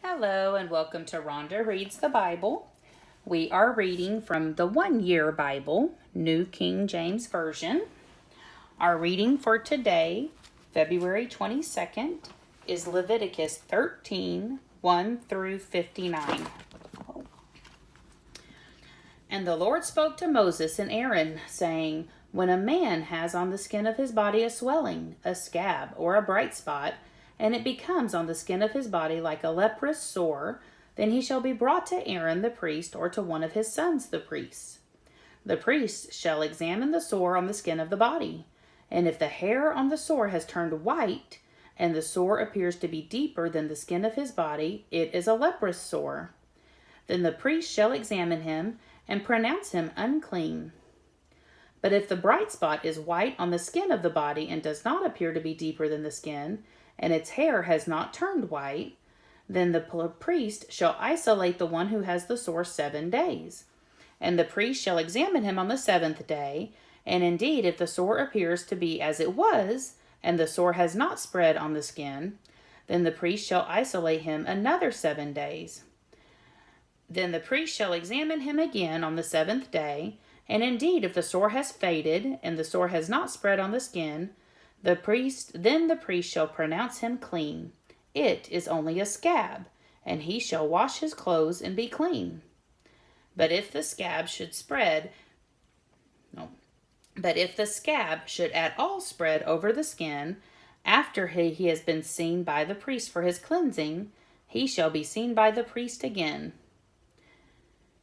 Hello and welcome to Rhonda Reads the Bible. We are reading from the 1-Year Bible, New King James Version. Our reading for today, February 22nd, is Leviticus 13, 1 through 59. And the Lord spoke to Moses and Aaron, saying, When a man has on the skin of his body a swelling, a scab, or a bright spot, and it becomes on the skin of his body like a leprous sore, then he shall be brought to Aaron the priest, or to one of his sons the priests. The priest shall examine the sore on the skin of the body, and if the hair on the sore has turned white, and the sore appears to be deeper than the skin of his body, it is a leprous sore. Then the priest shall examine him, and pronounce him unclean. But if the bright spot is white on the skin of the body, and does not appear to be deeper than the skin, and its hair has not turned white, then the priest shall isolate the one who has the sore 7 days. And the priest shall examine him on the 7th day, and indeed if the sore appears to be as it was, and the sore has not spread on the skin, then the priest shall isolate him another 7 days. Then the priest shall examine him again on the 7th day, and indeed if the sore has faded, and the sore has not spread on the skin, then the priest shall pronounce him clean. It is only a scab, and he shall wash his clothes and be clean. But if the scab should at all spread over the skin, after he has been seen by the priest for his cleansing, he shall be seen by the priest again.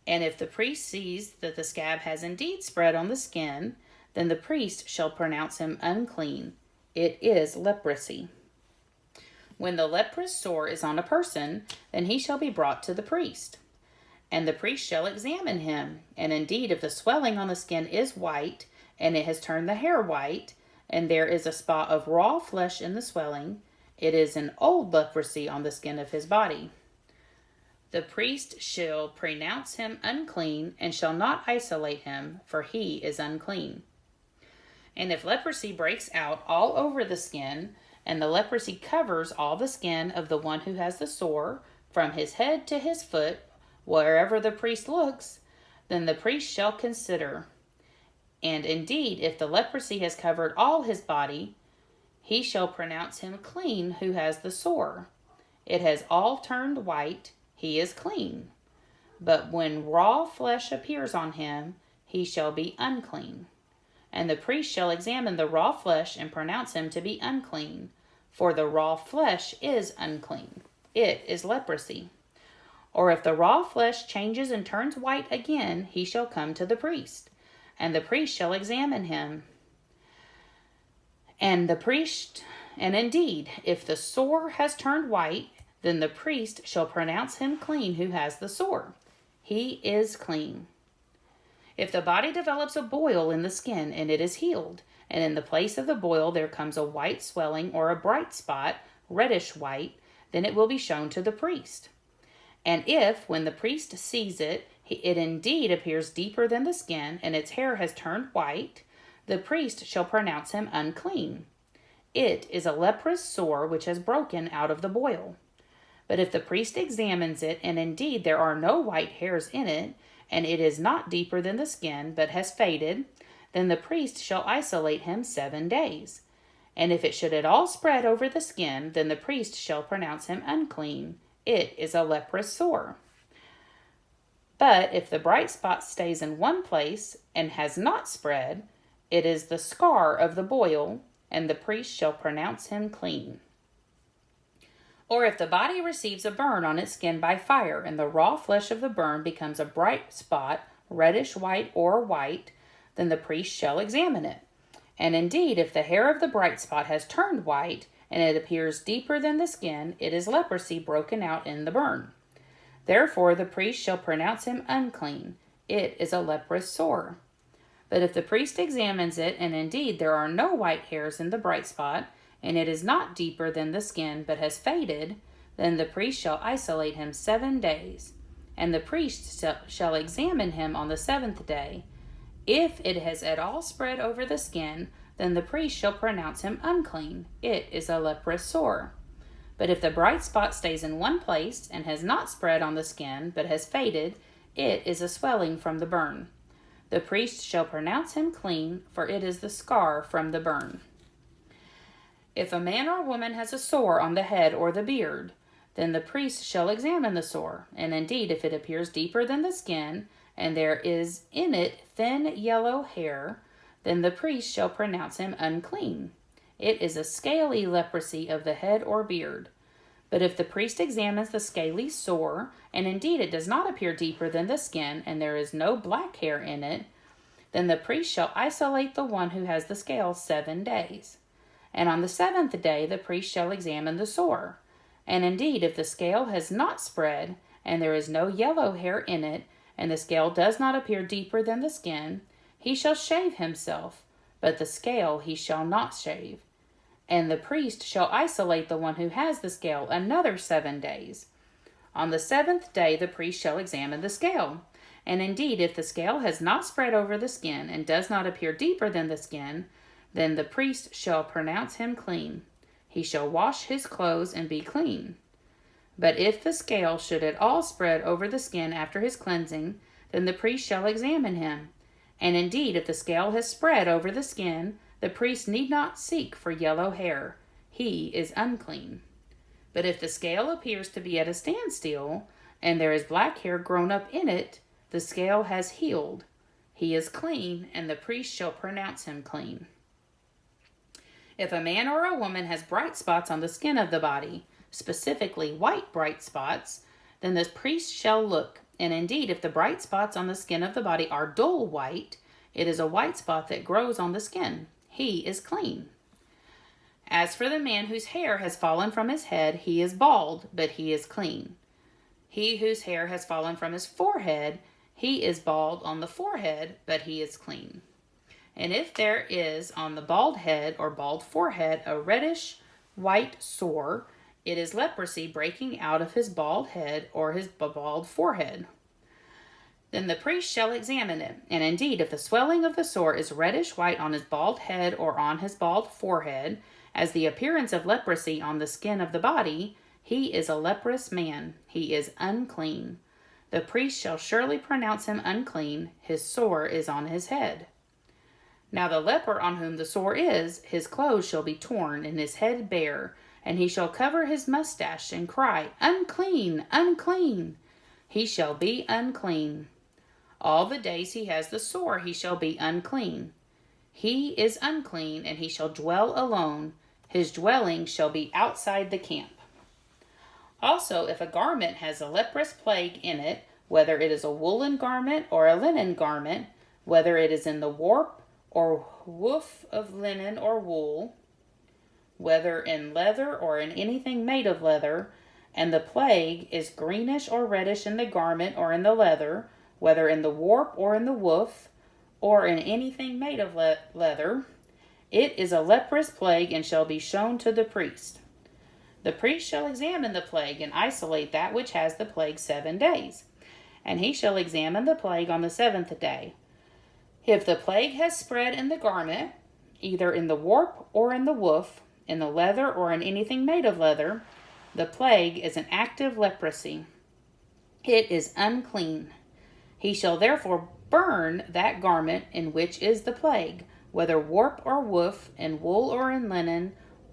And if the priest sees that the scab has indeed spread on the skin, then the priest shall pronounce him unclean. It is leprosy. When the leprous sore is on a person, then he shall be brought to the priest. And the priest shall examine him. And indeed, if the swelling on the skin is white, and it has turned the hair white, and there is a spot of raw flesh in the swelling, it is an old leprosy on the skin of his body. The priest shall pronounce him unclean, and shall not isolate him, for he is unclean. And if leprosy breaks out all over the skin, and the leprosy covers all the skin of the one who has the sore, from his head to his foot, wherever the priest looks, then the priest shall consider. And indeed, if the leprosy has covered all his body, he shall pronounce him clean who has the sore. It has all turned white, he is clean. But when raw flesh appears on him, he shall be unclean. And the priest shall examine the raw flesh and pronounce him to be unclean, for the raw flesh is unclean. It is leprosy. Or if the raw flesh changes and turns white again, he shall come to the priest, and the priest shall examine him. And indeed, if the sore has turned white, then the priest shall pronounce him clean who has the sore. He is clean. If the body develops a boil in the skin and it is healed, and in the place of the boil there comes a white swelling or a bright spot, reddish white, then it will be shown to the priest. And if, when the priest sees it, it indeed appears deeper than the skin, and its hair has turned white, the priest shall pronounce him unclean. It is a leprous sore which has broken out of the boil. But if the priest examines it, and indeed there are no white hairs in it, and it is not deeper than the skin, but has faded, then the priest shall isolate him 7 days. And if it should at all spread over the skin, then the priest shall pronounce him unclean. It is a leprous sore. But if the bright spot stays in one place and has not spread, it is the scar of the boil, and the priest shall pronounce him clean. Or if the body receives a burn on its skin by fire, and the raw flesh of the burn becomes a bright spot, reddish white or white, then the priest shall examine it. And indeed, if the hair of the bright spot has turned white, and it appears deeper than the skin, it is leprosy broken out in the burn. Therefore the priest shall pronounce him unclean. It is a leprous sore. But if the priest examines it, and indeed there are no white hairs in the bright spot, and it is not deeper than the skin, but has faded, then the priest shall isolate him 7 days. And the priest shall examine him on the 7th day. If it has at all spread over the skin, then the priest shall pronounce him unclean. It is a leprous sore. But if the bright spot stays in one place and has not spread on the skin, but has faded, it is a swelling from the burn. The priest shall pronounce him clean, for it is the scar from the burn. If a man or woman has a sore on the head or the beard, then the priest shall examine the sore, and indeed if it appears deeper than the skin, and there is in it thin yellow hair, then the priest shall pronounce him unclean. It is a scaly leprosy of the head or beard. But if the priest examines the scaly sore, and indeed it does not appear deeper than the skin, and there is no black hair in it, then the priest shall isolate the one who has the scale 7 days. And on the 7th day the priest shall examine the sore. And indeed, if the scale has not spread, and there is no yellow hair in it, and the scale does not appear deeper than the skin, he shall shave himself, but the scale he shall not shave. And the priest shall isolate the one who has the scale another 7 days. On the 7th day the priest shall examine the scale. And indeed, if the scale has not spread over the skin, and does not appear deeper than the skin, then the priest shall pronounce him clean. He shall wash his clothes and be clean. But if the scale should at all spread over the skin after his cleansing, then the priest shall examine him. And indeed, if the scale has spread over the skin, the priest need not seek for yellow hair. He is unclean. But if the scale appears to be at a standstill, and there is black hair grown up in it, the scale has healed. He is clean, and the priest shall pronounce him clean. If a man or a woman has bright spots on the skin of the body, specifically white bright spots, then the priest shall look. And indeed, if the bright spots on the skin of the body are dull white, it is a white spot that grows on the skin. He is clean. As for the man whose hair has fallen from his head, he is bald, but he is clean. He whose hair has fallen from his forehead, he is bald on the forehead, but he is clean. And if there is on the bald head or bald forehead a reddish white sore, it is leprosy breaking out of his bald head or his bald forehead. Then the priest shall examine it. And indeed, if the swelling of the sore is reddish white on his bald head or on his bald forehead, as the appearance of leprosy on the skin of the body, he is a leprous man. He is unclean. The priest shall surely pronounce him unclean. His sore is on his head. Now the leper on whom the sore is, his clothes shall be torn, and his head bare, and he shall cover his mustache, and cry, Unclean, unclean! He shall be unclean. All the days he has the sore he shall be unclean. He is unclean, and he shall dwell alone. His dwelling shall be outside the camp. Also, if a garment has a leprous plague in it, whether it is a woolen garment or a linen garment, whether it is in the warp or woof of linen or wool, whether in leather or in anything made of leather, and the plague is greenish or reddish in the garment or in the leather, whether in the warp or in the woof, or in anything made of leather, it is a leprous plague and shall be shown to the priest. The priest shall examine the plague and isolate that which has the plague 7 days, and he shall examine the plague on the 7th day. If the plague has spread in the garment, either in the warp or in the woof, in the leather or in anything made of leather, the plague is an active leprosy. It is unclean. He shall therefore burn that garment in which is the plague, whether warp or woof, in wool or in linen,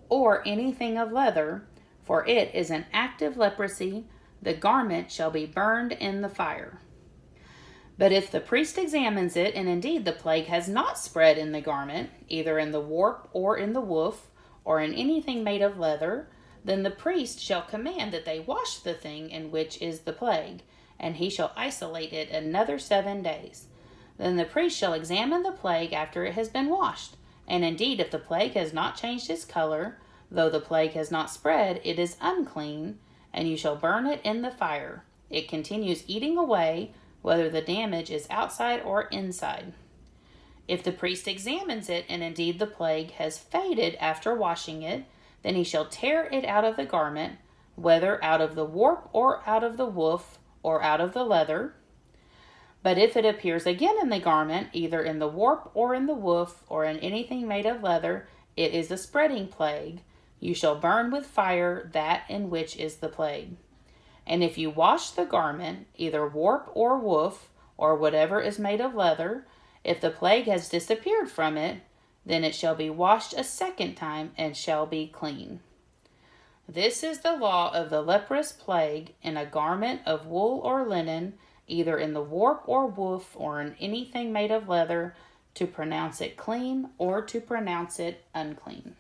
or anything of leather, for it is an active leprosy. The garment shall be burned in the fire. But if the priest examines it, and indeed the plague has not spread in the garment, either in the warp or in the woof, or in anything made of leather, then the priest shall command that they wash the thing in which is the plague, and he shall isolate it another 7 days. Then the priest shall examine the plague after it has been washed. And indeed, if the plague has not changed its color, though the plague has not spread, it is unclean, and you shall burn it in the fire. It continues eating away, whether the damage is outside or inside. If the priest examines it, and indeed the plague has faded after washing it, then he shall tear it out of the garment, whether out of the warp or out of the woof or out of the leather. But if it appears again in the garment, either in the warp or in the woof or in anything made of leather, it is a spreading plague. You shall burn with fire that in which is the plague. And if you wash the garment, either warp or woof, or whatever is made of leather, if the plague has disappeared from it, then it shall be washed a second time and shall be clean. This is the law of the leprous plague in a garment of wool or linen, either in the warp or woof, or in anything made of leather, to pronounce it clean or to pronounce it unclean.